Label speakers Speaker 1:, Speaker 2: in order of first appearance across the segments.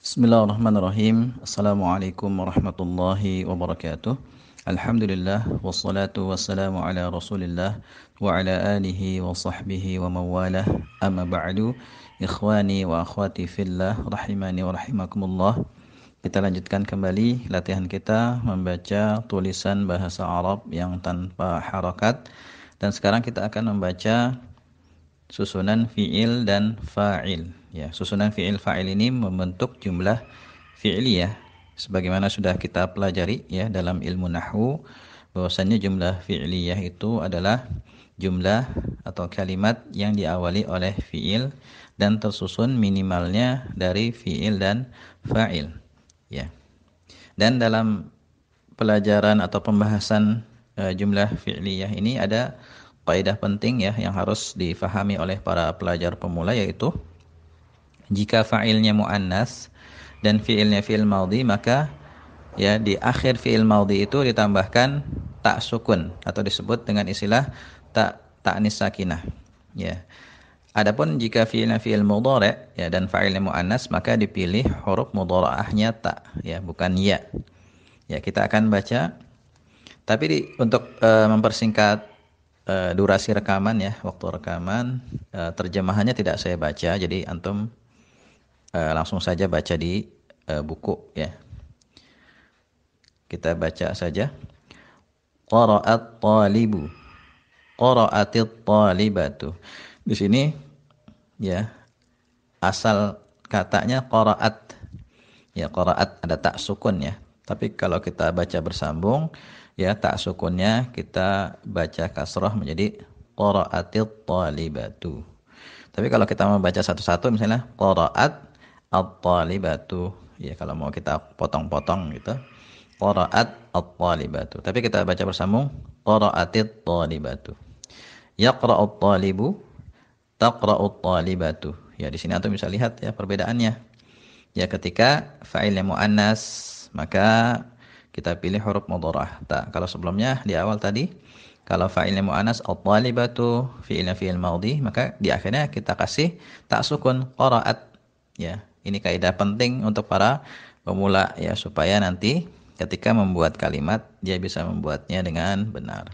Speaker 1: Bismillahirrahmanirrahim. Assalamualaikum warahmatullahi wabarakatuh. Alhamdulillah wassalatu wassalamu ala Rasulillah wa ala alihi wa sahbihi wa mawalah. Amma ba'du. Ikhwani wa akhwati fillah rahimani wa rahimakumullah. Kita lanjutkan kembali latihan kita membaca tulisan bahasa Arab yang tanpa harakat, dan sekarang kita akan membaca susunan fi'il dan fa'il. Ya, susunan fi'il fa'il ini membentuk jumlah fi'liyah sebagaimana sudah kita pelajari ya dalam ilmu nahwu, bahwasanya jumlah fi'liyah itu adalah jumlah atau kalimat yang diawali oleh fi'il dan tersusun minimalnya dari fi'il dan fa'il. Ya. Dan dalam pelajaran atau pembahasan jumlah fi'liyah ini ada kaidah penting ya yang harus difahami oleh para pelajar pemula, yaitu jika fa'ilnya muannas dan fi'ilnya fi'il maudhi, maka ya di akhir fi'il maudhi itu ditambahkan tak sukun atau disebut dengan istilah ta'nis sakinah. Ya. Adapun jika fi'ilnya fi'il mudhari' ya dan fa'ilnya muannas, maka dipilih huruf mudhara'ahnya ta ya, bukan ya. Ya, kita akan baca, tapi untuk mempersingkat durasi rekaman ya, waktu rekaman, terjemahannya tidak saya baca, jadi antum langsung saja baca di buku ya. Kita baca saja. Qara'at talibu, qara'atit talibatu. Di sini ya asal katanya qara'at. Ya, qara'at ada tak sukun ya. Tapi kalau kita baca bersambung ya, tak sukunnya kita baca kasrah menjadi qara'atit talibatu. Tapi kalau kita mau baca satu-satu, misalnya qara'at at-talibatu, ya kalau mau kita potong-potong gitu, qara'at at-talibatu. Tapi kita baca bersambung qara'atit talibatu. Yaqra'ut talibu, taqra'ut talibatu. Ya, di sini antum bisa lihat ya perbedaannya. Ya, ketika fa'ilnya muannas maka kita pilih huruf mudharah ta. Kalau sebelumnya di awal tadi, kalau fa'ilnya muannas at-talibatu, fi'ilnya fi'il maudhi, maka di akhirnya kita kasih tak sukun qara'at. Ya, ini kaidah penting untuk para pemula ya, supaya nanti ketika membuat kalimat dia bisa membuatnya dengan benar.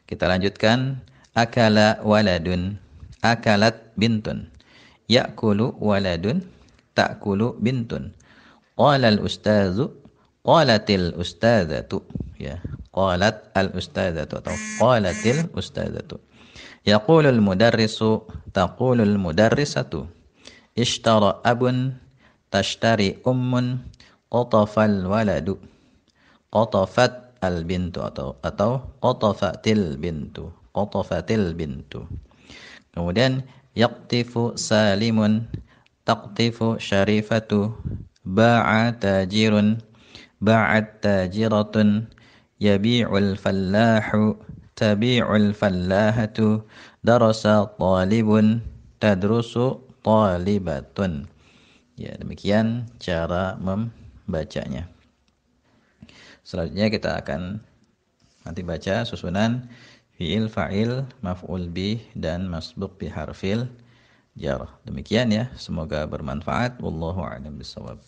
Speaker 1: Kita lanjutkan. Akala waladun, akalat bintun, ya'kulu waladun, ta'kulu bintun. Qala al-ustazu, qalatil ustazatu. Ya, qalat al-ustazatu atau qalatil ustazatu. Yaqulul mudarrisu, taqulul mudarrisatu. Ishtara abun, tashtari ummun, qatafal waladu, qatafat al-bintu atau qatafatil bintu, qatafatil bintu. Kemudian yaqtifu salimun, taqtifu syarifatu, ba'a tajirun, ba'at tajiratun, yabi'ul fallahu, tabi'ul fallahatu, darasa talibun, tadrusu talibatun. Ya, demikian cara membacanya. Selanjutnya kita akan nanti baca susunan fi'il, fa'il, maf'ul bih, dan masbuq bi harfil jar. Demikian ya, semoga bermanfaat. Wallahu a'lam bishawab.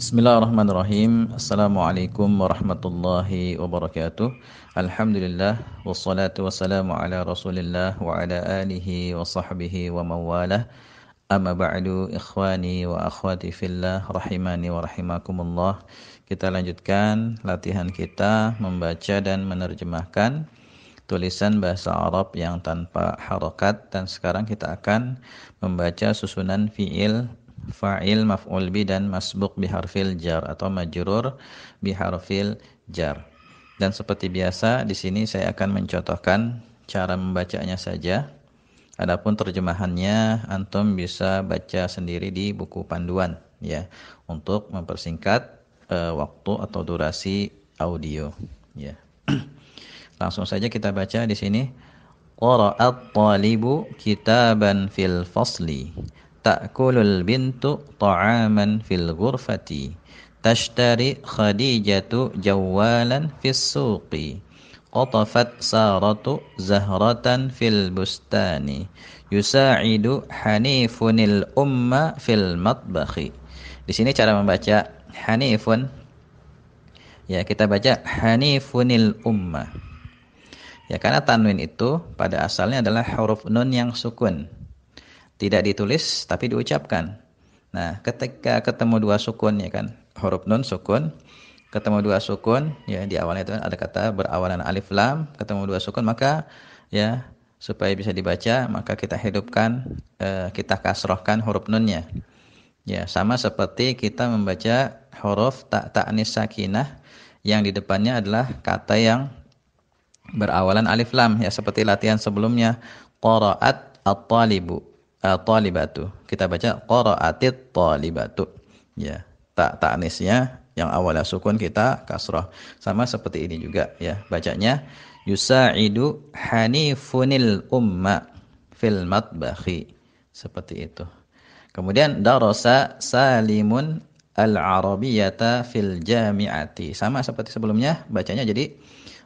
Speaker 1: Bismillahirrahmanirrahim. Assalamualaikum warahmatullahi wabarakatuh. Alhamdulillah wassalatu wassalamu ala Rasulillah wa ala alihi wa sahbihi wa mawalah. Amma ba'du, ikhwani wa akhwati fillah rahimani wa rahimakumullah. Kita lanjutkan latihan kita membaca dan menerjemahkan tulisan bahasa Arab yang tanpa harakat, dan sekarang kita akan membaca susunan fi'il, fa'il, maf'ul bi, dan masbuq biharfil jar atau majrur biharfil jar. Dan seperti biasa di sini saya akan mencontohkan cara membacanya saja. Adapun terjemahannya antum bisa baca sendiri di buku panduan ya, untuk mempersingkat waktu atau durasi audio ya. Langsung saja kita baca di sini. Qara'at talibu kitaban fil fasli. Ta'kulul bintu ta'aman fil ghurfati. Tashtari Khadijatu jawalan fis suqi. Qatafat Saratu zahratan fil bustani. Yusa'idu Hanifunil umma fil matbakhi. Di sini cara membaca Hanifun. Ya, kita baca Hanifunil umma. Ya, karena tanwin itu pada asalnya adalah huruf nun yang sukun. Tidak ditulis tapi diucapkan. Nah, ketika ketemu dua sukun ya kan, huruf nun sukun, ketemu dua sukun, ya di awalnya itu ada kata berawalan alif lam, ketemu dua sukun, maka ya supaya bisa dibaca, maka kita hidupkan, kita kasrohkan huruf nunnya. Ya, sama seperti kita membaca huruf ta'nis sakinah yang di depannya adalah kata yang berawalan alif lam, ya seperti latihan sebelumnya. Qara'at at-talibu, at-talibatu. Kita baca qara'atit talibatu. Ya, ta'nisnya yang awalnya sukun kita kasrah. Sama seperti ini juga ya. Bacanya yusa'idu hanifunil umma fil matbakhi. Seperti itu. Kemudian darasa Salimun al-Arabiyyata fil jami'ati. Sama seperti sebelumnya, bacanya jadi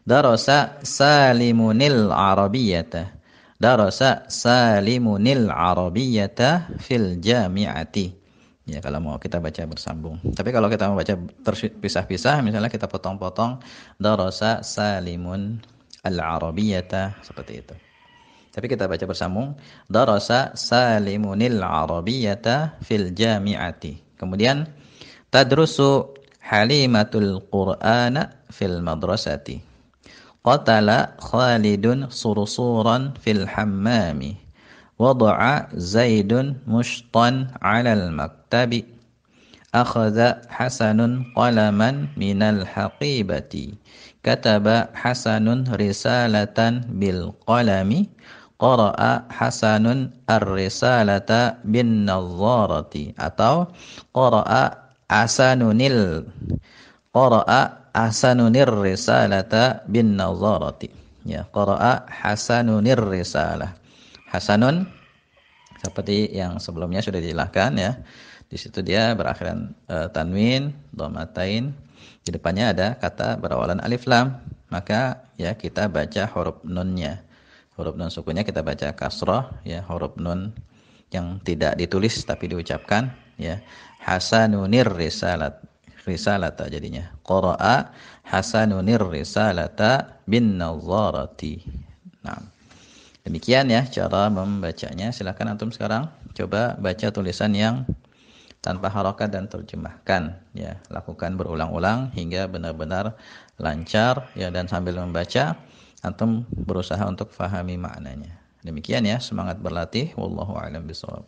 Speaker 1: darasa Salimunil Arabiyyata. Darasa Salimunil Arabiyyata fil jami'ati. Ya, kalau mau kita baca bersambung. Tapi kalau kita mau baca terpisah-pisah, misalnya kita potong-potong darasa Salimun al-Arabiyyata seperti itu. Tapi kita baca bersambung darasa Salimunil Arabiyyata fil jami'ati. Kemudian tadrusu Halimatul Qur'ana fil madrasati. Qatala Khalidun sursuran fil hammami. Wada'a Zaidun mushtan 'alal maktabi. Akhadha Hasanun qalaman minal haqibati. Kataba Hasanun risalatan bil qalami. Qara'a Hasanun ar-risalata bin nadharati. Atau Qara'a Hasanunir risalata bin nadharati. Ya, qara'a Hasanunir risalah. Hasanun seperti yang sebelumnya sudah dijelaskan ya. Di situ dia berakhiran tanwin, dhammatain. Di depannya ada kata berawalan alif lam. Maka ya kita baca huruf nunnya. Huruf nun sukunnya kita baca kasrah ya, huruf nun yang tidak ditulis tapi diucapkan ya. Hasanunir risalata jadinya. Qara'a Hasanunir risalata bin nadharati. Nah, demikian ya cara membacanya. Silakan antum sekarang coba baca tulisan yang tanpa harokat dan terjemahkan ya. Lakukan berulang-ulang hingga benar-benar lancar ya, dan sambil membaca antum berusaha untuk fahami maknanya. Demikian ya, semangat berlatih. Wallahu a'lam bishawab.